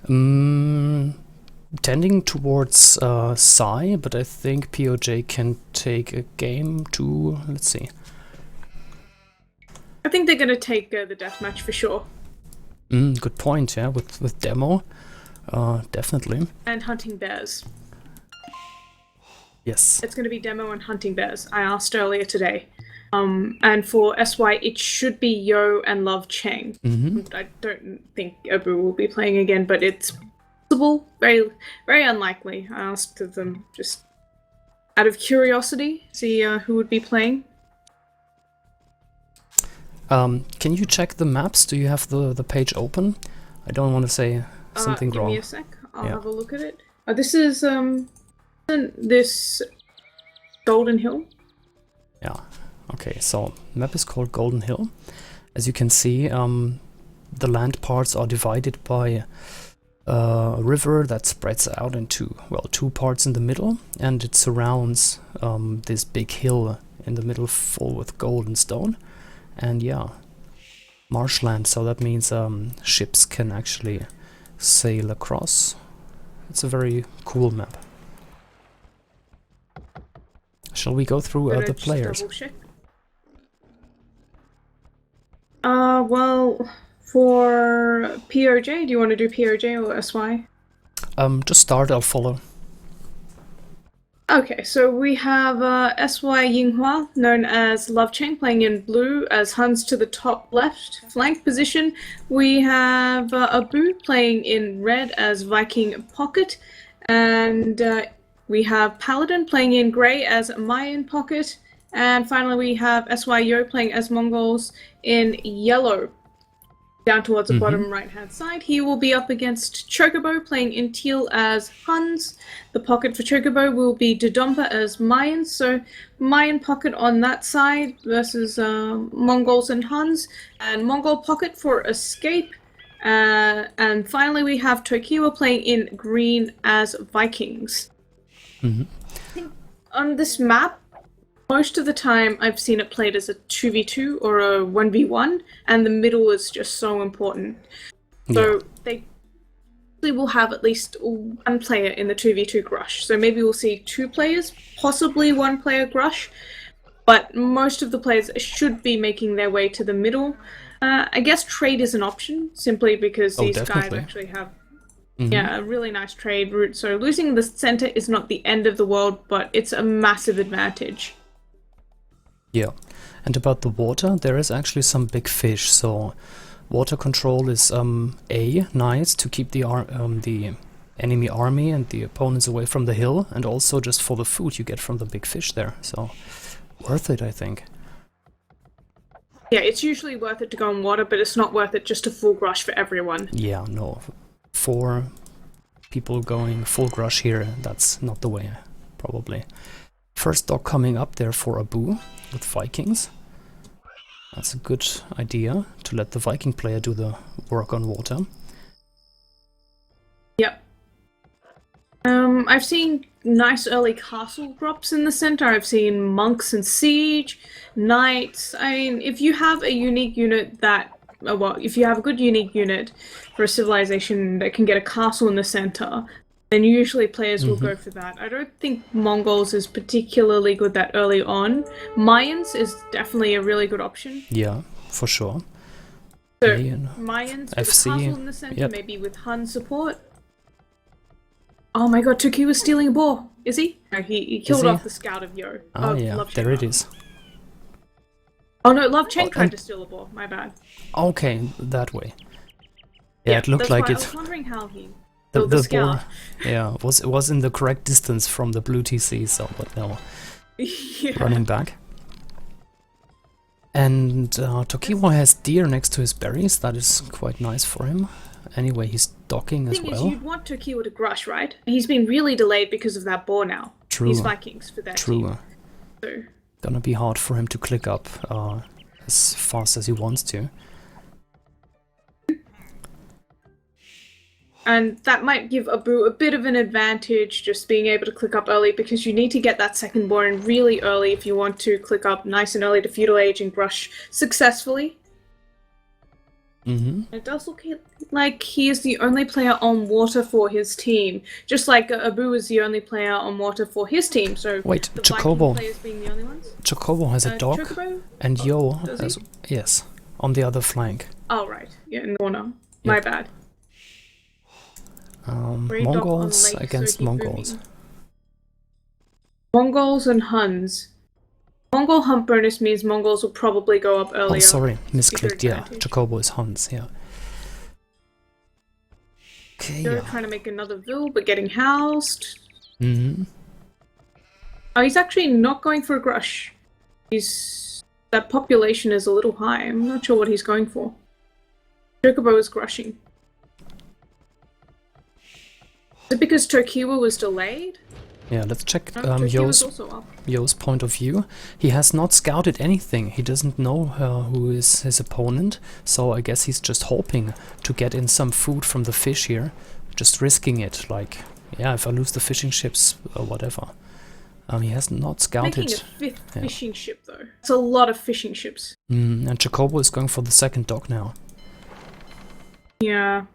Tending towards Psy, but I think PoJ can take a game to, let's see. I think they're going to take the deathmatch for sure. Good point, yeah, with Demo, definitely. And Hunting Bears. Yes. It's going to be Demo and Hunting Bears. I asked earlier today. And for SY, it should be Yo and Love Cheng. I don't think Abu will be playing again, but it's possible. Very, very unlikely. I asked them just out of curiosity, see who would be playing. Can you check the maps? Do you have the page open? I don't want to say something wrong. Give me a sec. I'll have a look at it. This is this Golden Hill. Yeah. Okay. So map is called Golden Hill. As you can see, the land parts are divided by a river that spreads out into, well, two parts in the middle, and it surrounds this big hill in the middle full with gold and stone. And yeah, marshland, so that means ships can actually sail across. It's a very cool map. Shall we go through the players? Well, for PoJ, do you want to do PoJ or SY? Just start, I'll follow. Okay, so we have SY Yinghua, known as Love Cheng, playing in blue as Huns to the top left flank position. We have Abu playing in red as Viking Pocket, and we have Paladin playing in grey as Mayan Pocket, and finally we have SY Yo playing as Mongols in yellow. Down towards the bottom right-hand side, he will be up against Chocobo, playing in teal as Huns. The pocket for Chocobo will be Dodonpa as Mayans, so Mayan pocket on that side versus Mongols and Huns, and Mongol pocket for Escape. And finally we have Tokiwa playing in green as Vikings. I think on this map, most of the time I've seen it played as a 2v2 or a 1v1, and the middle is just so important. So they will have at least one player in the 2v2 Grush. So maybe we'll see two players, possibly one player Grush, but most of the players should be making their way to the middle. I guess trade is an option, simply because these guys actually have a really nice trade route. So losing the center is not the end of the world, but it's a massive advantage. Yeah, and about the water, there is actually some big fish, so water control is nice to keep the enemy army and the opponents away from the hill, and also just for the food you get from the big fish there, so worth it, I think. Yeah, it's usually worth it to go on water, but it's not worth it just to full Grush for everyone. Yeah, no, for people going full Grush here, that's not the way, probably. First dock coming up there for Abu with Vikings. That's a good idea to let the Viking player do the work on water. Yep. I've seen nice early castle drops in the center. I've seen monks and siege, knights. I mean, if you have a unique unit that, well, if you have a good unique unit for a civilization that can get a castle in the center, then usually players will go for that. I don't think Mongols is particularly good that early on. Mayans is definitely a really good option. Yeah, for sure. So, Mayans with FC, a castle in the center, maybe with Hun support. Oh my god, Tuki was stealing a boar. Is he? No, he killed off the scout of Yo. Oh yeah, there it is. Oh no, Love Cheng tried to steal a boar, my bad. Okay, that way. Yeah, it looked like it. I was wondering how he... The boar, yeah, was in the correct distance from the blue TC, so, but no, running back. And Tokiwa has deer next to his berries, that is quite nice for him. Anyway, he's docking as well. The thing is, you'd want Tokiwa to Grush, right? He's been really delayed because of that boar now. True. He's Vikings for that team. So. Gonna be hard for him to click up as fast as he wants to. And that might give Abu a bit of an advantage, just being able to click up early, because you need to get that second boar in really early if you want to click up nice and early to Feudal Age and Grush successfully. It does look like he is the only player on water for his team, just like Abu is the only player on water for his team. So Wait, the Chocobo. Viking players being the only ones. Chocobo has a dog, Chocobo? and Yo Does has, he? yes, on the other flank. Oh right, yeah, in the corner. My Yep. bad. Grey dog on Mongols lake, against so he Mongols. booming. Mongols and Huns. Mongol hump bonus means Mongols will probably go up earlier. Oh, sorry, misclicked. Secret Yeah, advantage. Chocobo is Huns. Yeah. Okay. They're Yeah. trying to make another Vil, but getting housed. Mm-hmm. Oh, he's actually not going for a Grush. That population is a little high. I'm not sure what he's going for. Chocobo is grushing. Is it because Tokiwa was delayed? Yeah, let's check No, Tokiwa was also up. Yo's point of view. He has not scouted anything. He doesn't know who is his opponent, so I guess he's just hoping to get in some food from the fish here. Just risking it, like, yeah, if I lose the fishing ships or whatever. He has not scouted. Making a fifth fishing ship, though. It's a lot of fishing ships. And Chocobo is going for the second dock now. Yeah.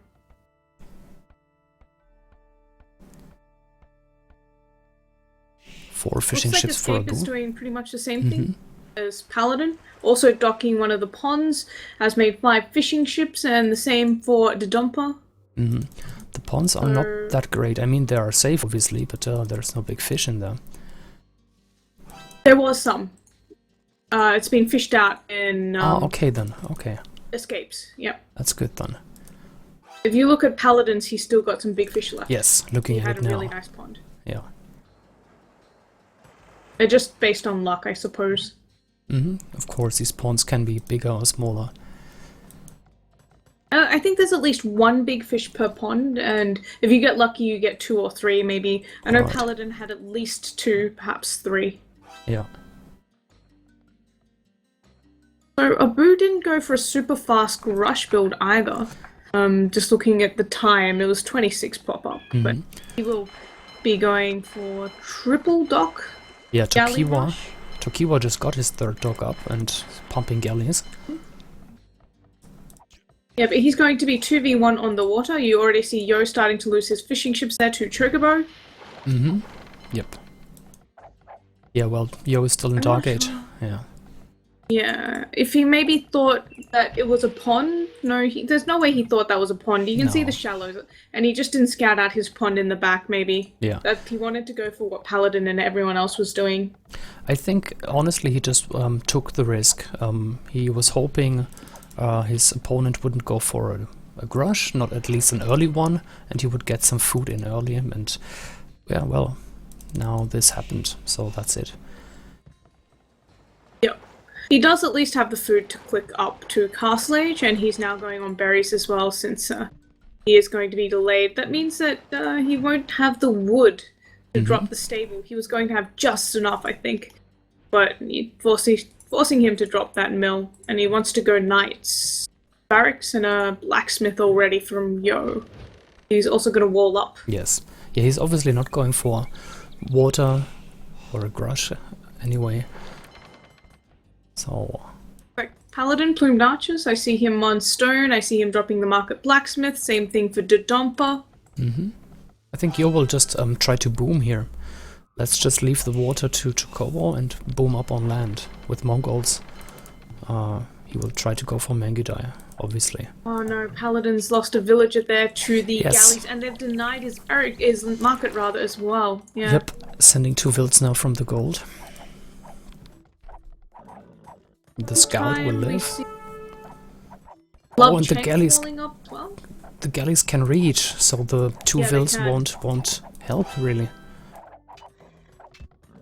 Four fishing Looks like ships for Escape is Abu. doing pretty much the same thing as Paladin. Also docking one of the ponds, has made 5 fishing ships, and the same for Dodonpa. The ponds are not that great. I mean, they are safe, obviously, but there's no big fish in there. There was some. It's been fished out in Okay then. Okay, Escapes. Yep. that's good then. If you look at Paladins, he's still got some big fish left. Yes, looking He at had it a now. really nice pond. Yeah. They're just based on luck, I suppose. Of course, these ponds can be bigger or smaller. I think there's at least 1 big fish per pond, and if you get lucky, you get 2 or 3, maybe. I know Right. Paladin had at least 2, perhaps 3. Yeah. So Abu didn't go for a super fast rush build either. Just looking at the time, it was 26 pop-up, but he will be going for triple dock. Yeah, Galley Tokiwa. rush. Tokiwa just got his third dock up and pumping galleys. Yeah, but he's going to be 2v1 on the water. You already see Yo starting to lose his fishing ships there to Chocobo. Yep. Yeah, well, Yo is still in Dark Age. Yeah. Yeah, if he maybe thought that it was a pond, no, there's no way he thought that was a pond. You can see No. the shallows, and he just didn't scout out his pond in the back, maybe. Yeah. That he wanted to go for what Paladin and everyone else was doing. I think, honestly, he just took the risk. He was hoping his opponent wouldn't go for a Grush, not at least an early one, and he would get some food in early, and yeah, well, now this happened, so that's it. Yep. He does at least have the food to click up to Castle Age, and he's now going on berries as well, since he is going to be delayed. That means that he won't have the wood to drop the stable. He was going to have just enough, I think, but forcing him to drop that mill, and he wants to go knights, barracks, and a blacksmith already from Yo. He's also going to wall up. Yes. Yeah, he's obviously not going for water or a Grush anyway. So... Like Paladin, Plumed Archers, I see him on stone, I see him dropping the market blacksmith, same thing for Dodonpa. I think Yo will just try to boom here. Let's just leave the water to Chocobo and boom up on land with Mongols. He will try to go for Mangudai, obviously. Oh no, Paladin's lost a villager there to the Yes. galleys, and they've denied his market rather as well. Yeah. Yep, sending 2 Vilts now from the gold. The scout will live. Love and the Cheng galleys- falling up well. The galleys can reach, so the 2 Yeah, they Vilts can. won't help, really.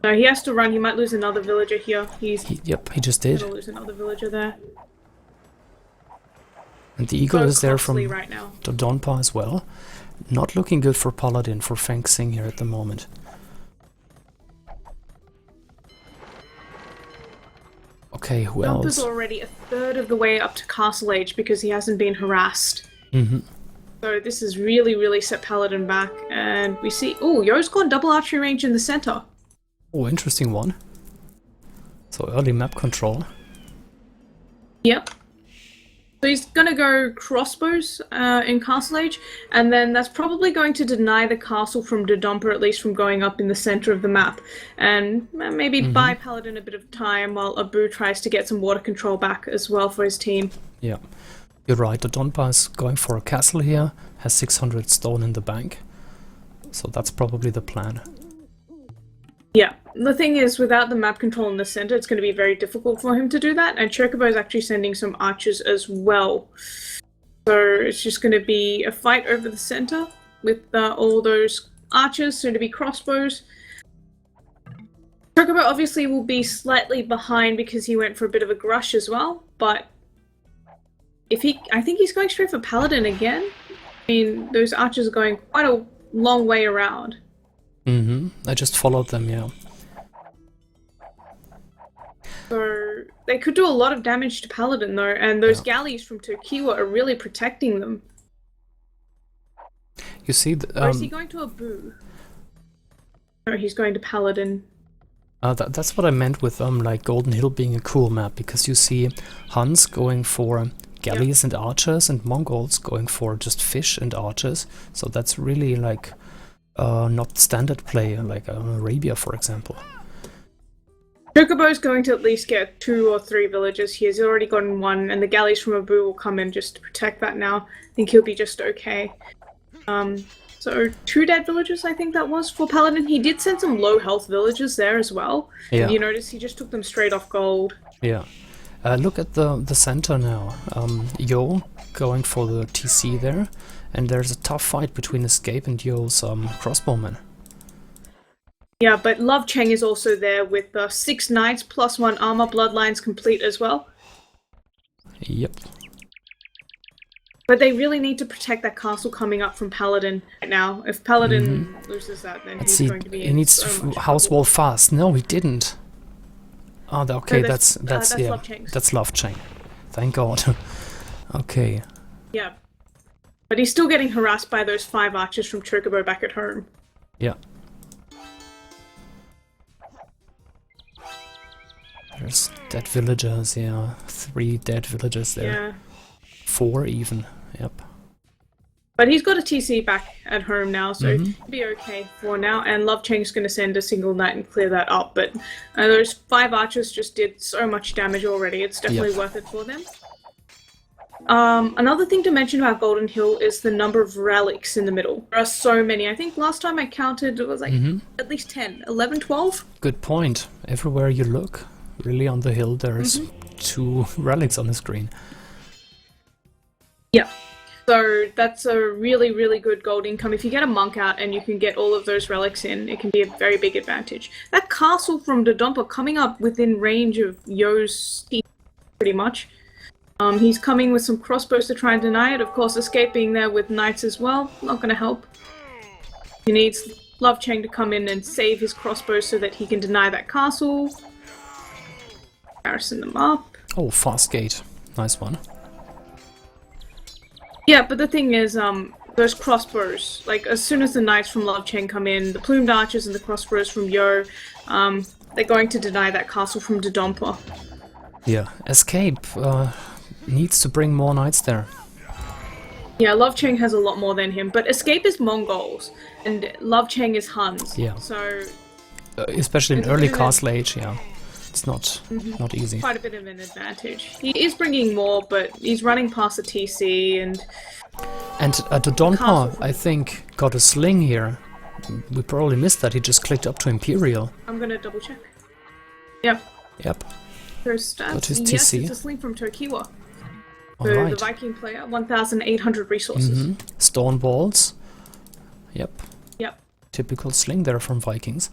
No, he has to run. He might lose another villager here. He's Yep, he just did. gonna lose another villager there. And the eagle So is there costly from right now. Dodonpa as well. Not looking good for Paladin, for Feng Xing here at the moment. Okay, who Dompa's else? already a third of the way up to Castle Age because he hasn't been harassed. So this has really, really set Paladin back. And we see... Oh, Yo's gone double archery range in the center. Oh, interesting one. So early map control. Yep. So he's going to go crossbows in Castle Age, and then that's probably going to deny the castle from Dodonpa, at least from going up in the center of the map, and maybe buy Paladin a bit of time while Abu tries to get some water control back as well for his team. Yeah, you're right. Dodonpa is going for a castle here, has 600 stone in the bank, so that's probably the plan. Yeah, the thing is, without the map control in the center, it's going to be very difficult for him to do that, and Chocobo is actually sending some archers as well. So it's just going to be a fight over the center with all those archers, soon to be crossbows. Chocobo obviously will be slightly behind because he went for a bit of a grush as well, but I think he's going straight for Paladin again. I mean, those archers are going quite a long way around. I just followed them, yeah. So they could do a lot of damage to Paladin though, and those galleys from Tokiwa are really protecting them. You see, Or is he going to Abu? No, he's going to Paladin. That's what I meant with like Golden Hill being a cool map, because you see Huns going for galleys and archers, and Mongols going for just fish and archers. So that's really like not standard play, like Arabia, for example. Chocobo's going to at least get 2 or 3 villages. He has already gotten 1, and the galleys from Abu will come in just to protect that now. I think he'll be just okay. So 2 dead villages, I think that was, for Paladin. He did send some low health villages there as well. Yeah. You notice he just took them straight off gold. Yeah. Look at the center now. Yo going for the TC there. And there's a tough fight between Escape and Yo's crossbowmen. Yeah, but Love Cheng is also there with 6 knights plus 1 armor, bloodlines complete as well. Yep. But they really need to protect that castle coming up from Paladin right now. If Paladin loses that, then he's going to be in he needs so much house trouble. wall fast. No, he didn't. Oh, okay, No, that's yeah, Love Cheng's. that's Love Cheng. Thank God. Okay. Yeah. But he's still getting harassed by those 5 archers from Chocobo back at home. Yeah. There's dead villagers, yeah. 3 dead villagers there. Yeah. 4 even, yep. But he's got a TC back at home now, so he'll be okay for now. And Love Cheng's going to send a single knight and clear that up. But those 5 archers just did so much damage already. It's definitely worth it for them. Another thing to mention about Golden Hill is the number of relics in the middle. There are so many. I think last time I counted it was like at least 10, 11, 12. Good point. Everywhere you look, really on the hill, there's 2 relics on the screen. Yeah. So that's a really, really good gold income. If you get a monk out and you can get all of those relics in, it can be a very big advantage. That castle from Dodonpa coming up within range of Yo's teeth, pretty much. He's coming with some crossbows to try and deny it. Of course, escaping there with knights as well. Not going to help. He needs Love Cheng to come in and save his crossbows so that he can deny that castle. Garrison them up. Oh, fast gate. Nice one. Yeah, but the thing is, those crossbows, like, as soon as the knights from Love Cheng come in, the plumed archers and the crossbows from Yo, they're going to deny that castle from Dodonpa. Yeah, Escape needs to bring more knights there. Yeah, Love Cheng has a lot more than him, but Escape is Mongols, and Love Cheng is Huns. Yeah. So, especially in early Castle Age, yeah. It's not easy. Quite a bit of an advantage. He is bringing more, but he's running past the TC, and Dodonpa, I think, got a sling here. We probably missed that. He just clicked up to Imperial. I'm gonna double check. Yep. Yep. There's stats. Got his Yes, TC. it's a sling from Tokiwa. All So right. the Viking player, 1,800 resources. Stone balls. Yep. Yep. Typical sling there from Vikings.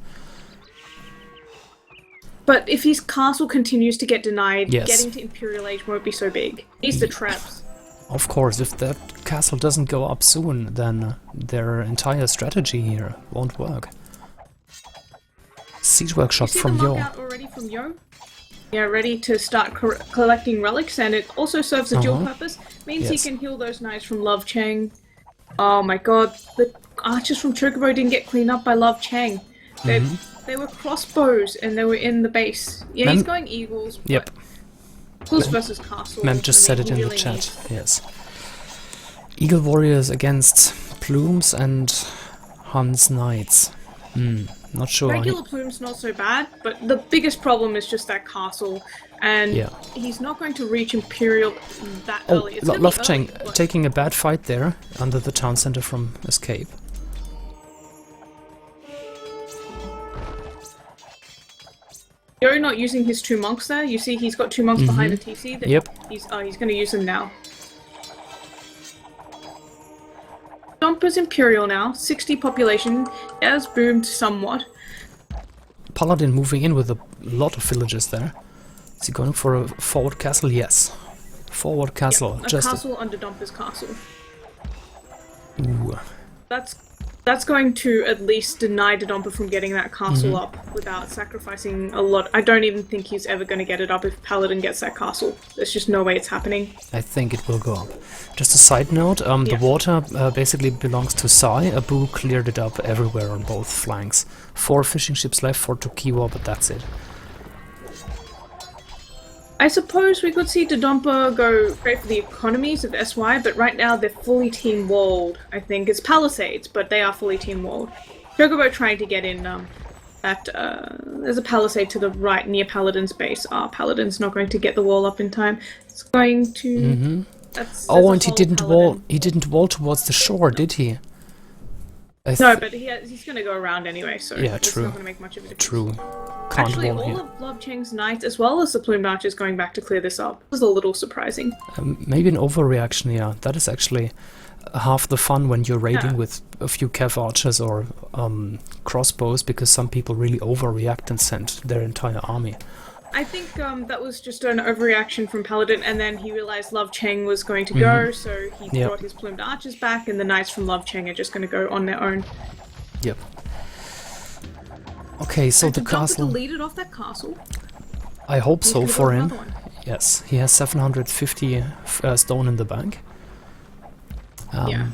But if his castle continues to get denied, Yes. getting to Imperial Age won't be so big. He's the traps. Of course, if that castle doesn't go up soon, then their entire strategy here won't work. Siege workshop You see from the monk Yo. out already from Yo? Yeah, ready to start collecting relics, and it also serves a dual purpose. Means Yes. he can heal those knights from Love Cheng. Oh my god, the archers from Chocobo didn't get cleaned up by Love Cheng. They were crossbows, and they were in the base. Yeah, he's going eagles, but Yep. Eagles versus Castle. Mem just said it in the really chat. needs- Yes. Eagle Warriors against Plumes and Hans Knights. Not sure. Regular Plume's not so bad, but the biggest problem is just that castle, and Yeah. he's not going to reach Imperial that Oh, early. It's gonna be Love early, Cheng but- taking a bad fight there under the town center from Escape. You're not using his 2 monks there. You see he's got 2 monks behind the TC. That Yep. He's going to use them now. Domper's Imperial now, 60 population. It has boomed somewhat. Paladin moving in with a lot of villagers there. Is he going for a forward castle? Yes. Forward castle. A Just castle under Domper's castle. Ooh. That's going to at least deny Domper from getting that castle up without sacrificing a lot. I don't even think he's ever going to get it up if Paladin gets that castle. There's just no way it's happening. I think it will go up. Just a side note, the water basically belongs to Sai. Abu cleared it up everywhere on both flanks. 4 fishing ships left for Tokiwa, but that's it. I suppose we could see Domper go straight for the economies of SY, but right now they're fully team-walled, I think. It's Palisades, but they are fully team-walled. Chocobo trying to get in there's a palisade to the right near Paladin's base. Paladin's not going to get the wall up in time. It's going to... That's Oh, a and he whole didn't Paladin. wall. He didn't wall towards the shore, did he? No, but he's going to go around anyway, so Yeah, it's true. not going to make much of a difference. True. Can't Actually, wall all here. of Love Cheng's knights, as well as the Plumed Archers, going back to clear this up. It was a little surprising. Maybe an overreaction, yeah. That is actually half the fun when you're raiding Yeah. with a few cav archers or crossbows, because some people really overreact and send their entire army. I think that was just an overreaction from Paladin, and then he realized Love Cheng was going to go, so he Yep. brought his Plumed Archers back, and the knights from Love Cheng are just going to go on their own. Yep. Okay, so the Did Domper castle... delete it off that castle? I hope He so could've for got him. another one. Yes, he has 750 stone in the bank. Yeah.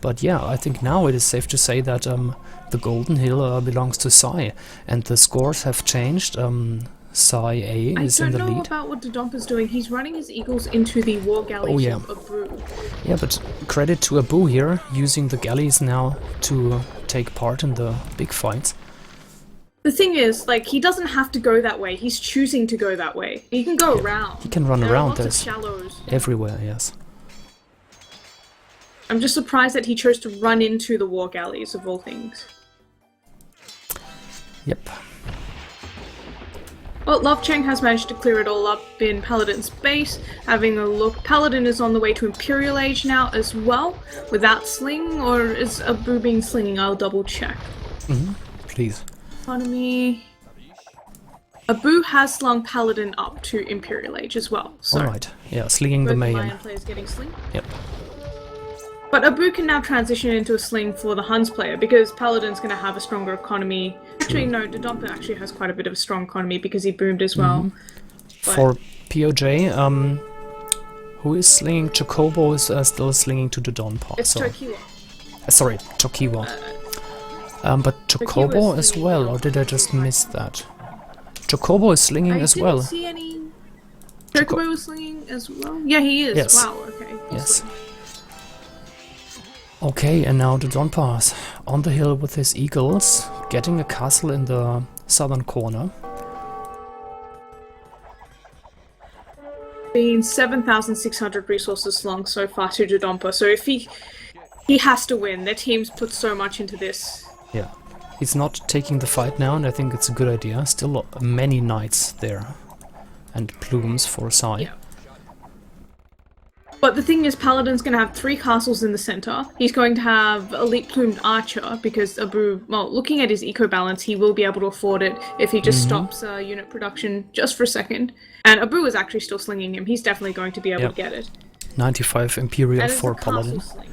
But yeah, I think now it is safe to say that the Golden Hill belongs to Sai, and the scores have changed. Sai A I is in don't the know lead. about what Domper's doing. He's running his eagles into the war galleys Oh, yeah. of Abu. Yeah, but credit to Abu here, using the galleys now to take part in the big fights. The thing is, like, he doesn't have to go that way. He's choosing to go that way. He can go around. He can run There are around lots of this shallows. everywhere, yes. I'm just surprised that he chose to run into the war galleys of all things. Yep. Well, Love Cheng has managed to clear it all up in Paladin's base. Having a look, Paladin is on the way to Imperial Age now as well, without sling, or is Abu being slinging? I'll double check. Please. Economy. Abu has slung Paladin up to Imperial Age as well. So Alright, yeah, slinging the both Mayan. Mayan players getting sling. Yep. But Abu can now transition into a sling for the Huns player because Paladin's going to have a stronger economy. Actually, no, Domper actually has quite a bit of a strong economy because he boomed as well. But For PoJ, who is slinging? Chocobo is still slinging to the Dawn Paw. it's So, Tokiwa. sorry, Tokiwa. But Tokiwa Chocobo is as slinging well, now. or did I just miss that? Chocobo is slinging I as didn't well. see any... Chocobo was slinging as well? Yeah, he is. Yes. Wow, okay. He's Yes. slinging. Okay, and now the Dawn Pass on the hill with his eagles, getting a castle in the southern corner. Been 7,600 resources long so far to Domper, so if he has to win. Their team's put so much into this. Yeah, he's not taking the fight now, and I think it's a good idea. Still many knights there, and plumes for Sai. Yeah. But the thing is, Paladin's going to have 3 castles in the center. He's going to have Elite Plumed Archer, because Abu, well, looking at his eco balance, he will be able to afford it if he just stops unit production just for a second. And Abu is actually still slinging him. He's definitely going to be able Yep. to get it. 95 Imperial And it's for a castle Paladin. sling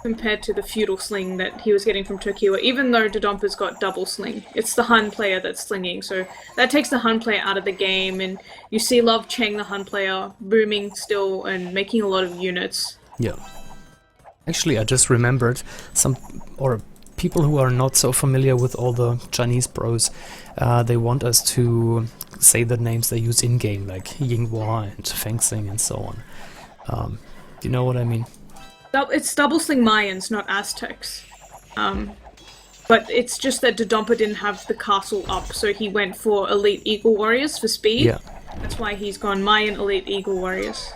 compared to the feudal sling that he was getting from Tokiwa, even though Dodomper's got double sling. It's the Hun player that's slinging, so that takes the Hun player out of the game, and you see Love Cheng, the Hun player, booming still and making a lot of units. Yeah. Actually, I just remembered people who are not so familiar with all the Chinese pros, they want us to say the names they use in-game, like Yinghua and Fengxing and so on. Do you know what I mean? It's double sling Mayans, not Aztecs. But it's just that Dodonpa didn't have the castle up, so he went for Elite Eagle Warriors for speed. Yeah. That's why he's gone Mayan Elite Eagle Warriors.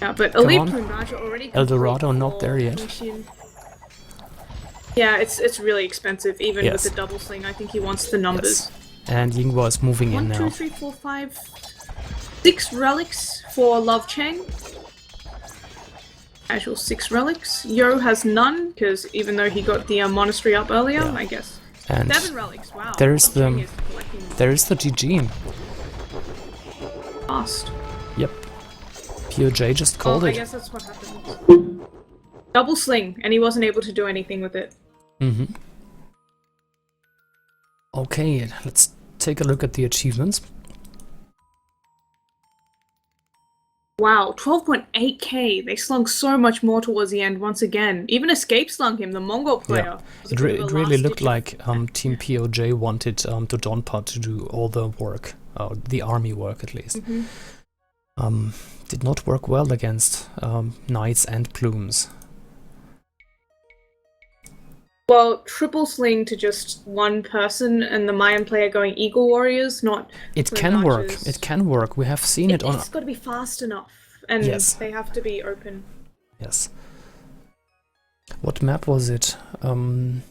Yeah, but Elite Plumage are already El Dorado complete not for there yet. Mission. Yeah, it's really expensive, even Yes. with the double sling. I think he wants the numbers. Yes. And Yinghua is moving in 1, now. 2, 3, 4, 5, 6 relics for Love Chang. Casual 6 relics. Yo has none, because even though he got the monastery up earlier, Yeah. I guess. And 7 relics, wow. there's Love Chang the- is collecting there's the GG. fast. Yep. PoJ just called I it. guess that's what happened. Double sling, and he wasn't able to do anything with it. Mm-hmm. Okay, let's take a look at the achievements. Wow, 12.8k. They slung so much more towards the end once again. Even Escape slung him, the Mongol player. Was a It, bit of a really last looked ditch like Team PoJ wanted Dodonpa to do all the work, the army work at least. Did not work well against Knights and Plumes. Well, triple sling to just one person and the Mayan player going Eagle Warriors, not It twin can work. archers. It can work. We have seen it on. It's got to be fast enough, and Yes. they have to be open. Yes. What map was it? The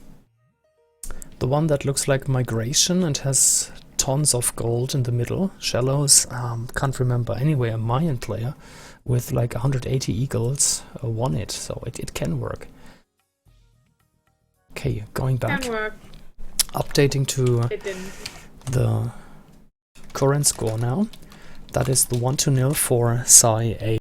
one that looks like Migration and has tons of gold in the middle. Shallows. Can't remember. Anyway, a Mayan player with like 180 eagles won it, so it can work. Okay, going back. Can work. Updating to It didn't. the current score now. That is the 1-0 for Sai A.